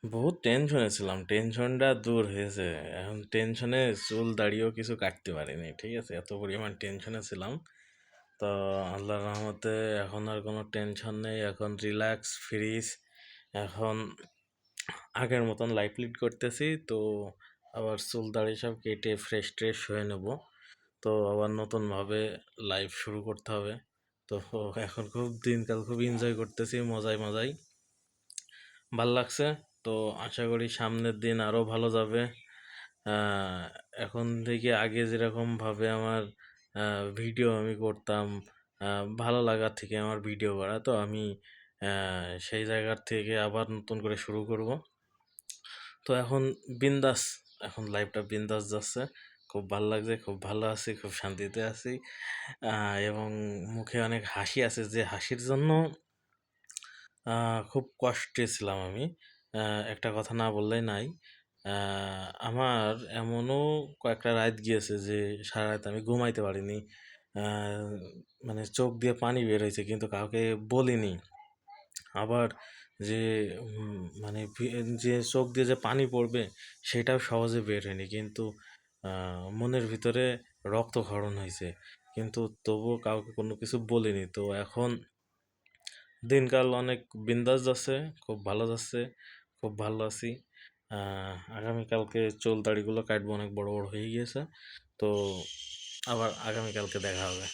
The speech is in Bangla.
বহুত টেনশনে ছিলাম। টেনশনটা দূর হয়েছে। এখন টেনশনে চুল দাড়িও কিছু কাটতে পারিনি। ঠিক আছে? এত পরিমাণ টেনশনে ছিলাম। তো আল্লাহর রহমতে এখন আর কোনো টেনশন নেই। এখন রিল্যাক্স, ফ্রিজ। এখন আগের মতন লাইফ লিড করতেছি। তো আবার চুল দাড়ি সব কেটে ফ্রেশ-ট্রেশ হয়ে নেব। তো আবার নতুনভাবে লাইফ শুরু করতে হবে। তো এখন খুব দিনকাল খুব এনজয় করতেছি মজায়, মজায়। ভাল লাগছে। তো আশা করি সামনের দিন আরও ভালো যাবে। আহ, এখন থেকে আগে যেরকমভাবে আমার ভিডিও আমি করতাম, ভালো লাগার থেকে আমার ভিডিও করা, তো আমি সেই জায়গার থেকে আবার নতুন করে শুরু করব। তো এখন বিন্দাস, এখন লাইফটা বিন্দাস যাচ্ছে। খুব ভাল লাগছে, খুব ভালো আছি, খুব শান্তিতে আছি। এবং মুখে অনেক হাসি আছে, যে হাসির জন্য খুব কষ্টে ছিলাম আমি। একটা কথা না বললেই নাই। আমার এমনও কয়েকটা রাত গিয়েছে যে সারা রাত আমি ঘুমাইতে পারিনি। আ মানে চোখ দিয়ে পানি বের হইছে কিন্তু কাউকে বলিনি। আবার যে মানে যে চোখ দিয়ে যে পানি পড়বে সেটাও সহজে বের হয়নি। কিন্তু আ মনের ভিতরে রক্তক্ষরণ হইছে। কিন্তু তবুও কাউকে কোনো কিছু বলিনি। তো এখন দিনকাল অনেক বিন্দাস যাচ্ছে, খুব ভালো যাচ্ছে, খুব ভালো আছি। আগামীকালকে চুল দাড়িগুলো কাটবো, অনেক বড় বড় হয়ে গিয়েছে। তো আবার আগামীকালকে দেখা হবে।